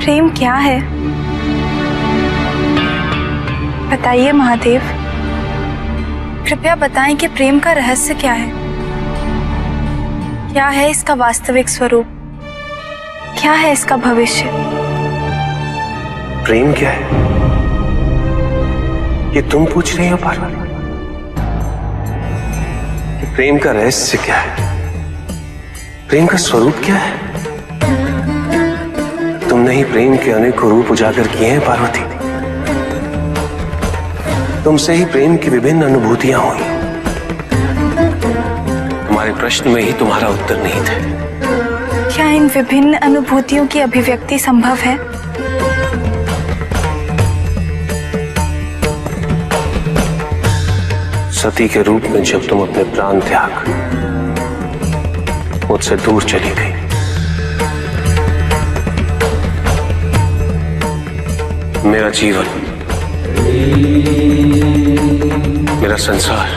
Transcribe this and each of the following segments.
प्रेम क्या है? बताइए महादेव, कृपया बताएं कि प्रेम का रहस्य क्या है? क्या है इसका वास्तविक स्वरूप? क्या है इसका भविष्य? प्रेम क्या है ये तुम पूछ रही हो पार्वती? कि प्रेम का रहस्य क्या है? प्रेम का स्वरूप क्या है? तुमने ही प्रेम के अनेकों रूप उजागर किए हैं पार्वती। तुमसे ही प्रेम की विभिन्न अनुभूतियां हुई। तुम्हारे प्रश्न में ही तुम्हारा उत्तर नहीं था। क्या इन विभिन्न अनुभूतियों की अभिव्यक्ति संभव है? सती के रूप में जब तुम अपने प्राण त्याग मुझसे दूर चली गई, मेरा जीवन, मेरा संसार,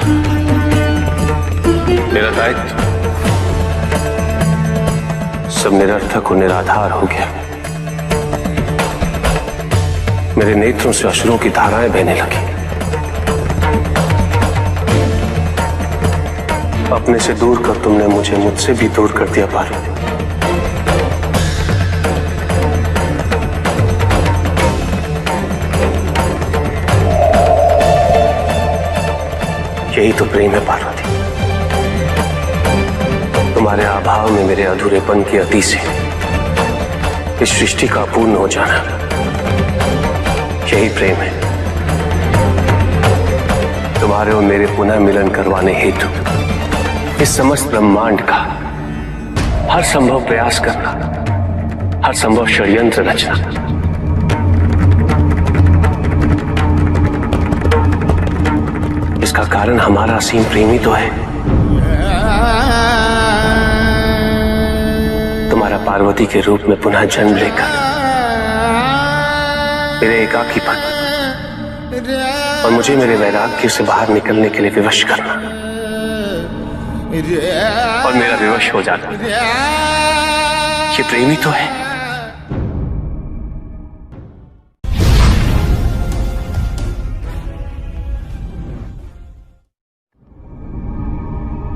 मेरा दायित्व सब निरर्थक और निराधार हो गया। मेरे नेत्रों से अश्रुओं की धाराएं बहने लगी। अपने से दूर कर तुमने मुझे मुझसे भी दूर कर दिया पार्वती। यही तो प्रेम है पार्वती। तुम्हारे अभाव में मेरे अधूरेपन की अति से इस सृष्टि का अपूर्ण हो जाना, यही प्रेम है। तुम्हारे और मेरे पुनः मिलन करवाने हेतु इस समस्त ब्रह्मांड का हर संभव प्रयास करना, हर संभव षड्यंत्र रचना। इसका कारण हमारा असीम प्रेम ही तो है। तुम्हारा पार्वती के रूप में पुनः जन्म लेकर मेरे एकाकीपन और मुझे मेरे वैराग्य से बाहर निकलने के लिए विवश करना और मेरा विवश हो जाना, ये प्रेम ही तो है।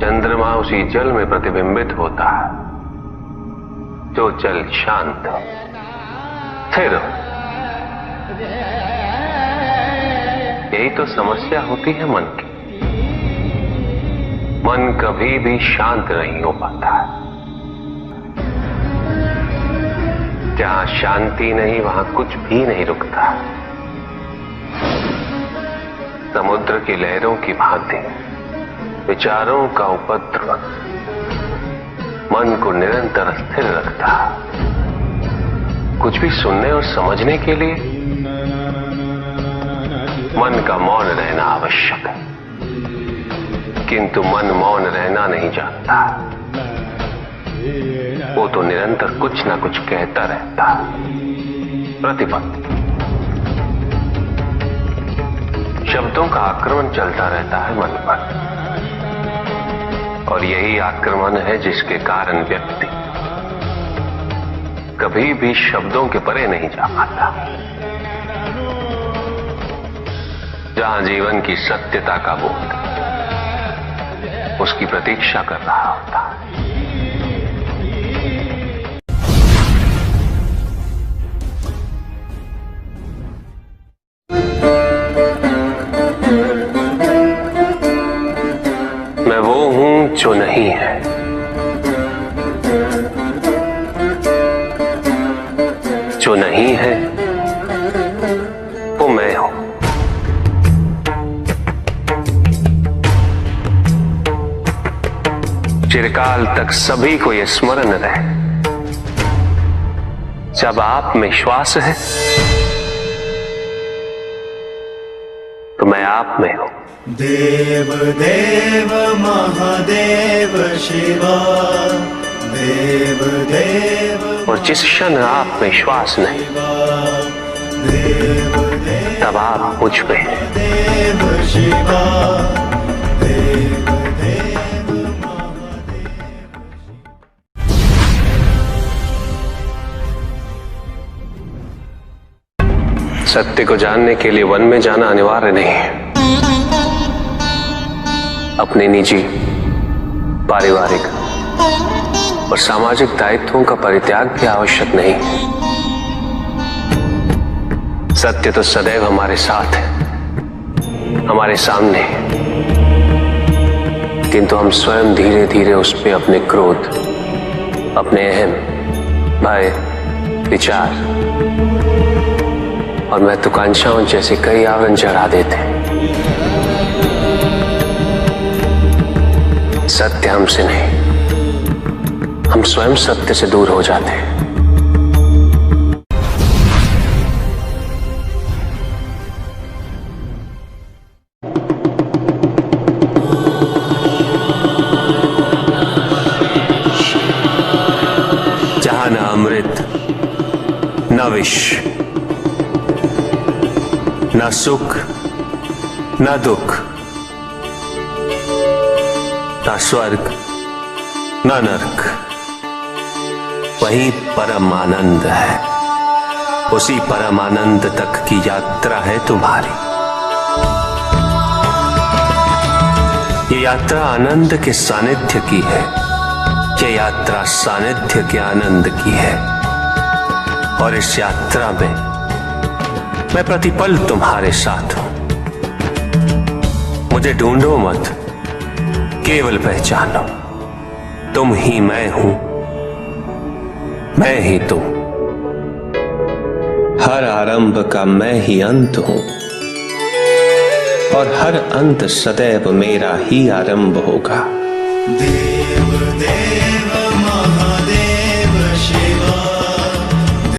चंद्रमा उसी जल में प्रतिबिंबित होता है जो जल शांत स्थिर। यही तो समस्या होती है मन की। मन कभी भी शांत नहीं हो पाता है। जहां शांति नहीं वहां कुछ भी नहीं रुकता। समुद्र की लहरों की भांति विचारों का उपद्रव मन को निरंतर स्थिर रखता। कुछ भी सुनने और समझने के लिए मन का मौन रहना आवश्यक है, किंतु मन मौन रहना नहीं जानता। वो तो निरंतर कुछ ना कुछ कहता रहता। प्रतिपल शब्दों का आक्रमण चलता रहता है मन पर, और यही आक्रमण है जिसके कारण व्यक्ति कभी भी शब्दों के परे नहीं जा पाता। जहां जीवन की सत्यता का बोध उसकी प्रतीक्षा कर रहा होता। मैं वो हूं जो नहीं है, जो नहीं है वो मैं हूं। चिरकाल तक सभी को यह स्मरण रहे, जब आप में श्वास है तो मैं आप में हूं। देव देव महादेव शिवा, देव देव। और जिस क्षण आप में श्वास नहीं तब आप मुझ पे हैं। देव शिवा, देव देव महादेव। सत्य को जानने के लिए वन में जाना अनिवार्य नहीं है। अपने निजी, पारिवारिक और सामाजिक दायित्वों का परित्याग भी आवश्यक नहीं है। सत्य तो सदैव हमारे साथ है, हमारे सामने है, किंतु हम स्वयं धीरे धीरे उस पे अपने क्रोध, अपने अहम, भय, विचार और महत्वाकांक्षाओं जैसे कई आवरण चढ़ा देते हैं। सत्य हमसे नहीं, हम स्वयं सत्य से दूर हो जाते हैं। जहां न अमृत, न विष, न सुख, न दुख, न स्वर्ग, न नरक, वही परम आनंद है। उसी परम आनंद तक की यात्रा है तुम्हारी। ये यात्रा आनंद के सानिध्य की है, ये यात्रा सानिध्य के आनंद की है। और इस यात्रा में मैं प्रतिपल तुम्हारे साथ हूं। मुझे ढूंढो मत, केवल पहचानो, तुम ही मैं हूं, मैं ही तुम। हर आरंभ का मैं ही अंत हूं और हर अंत सदैव मेरा ही आरंभ होगा। देव देव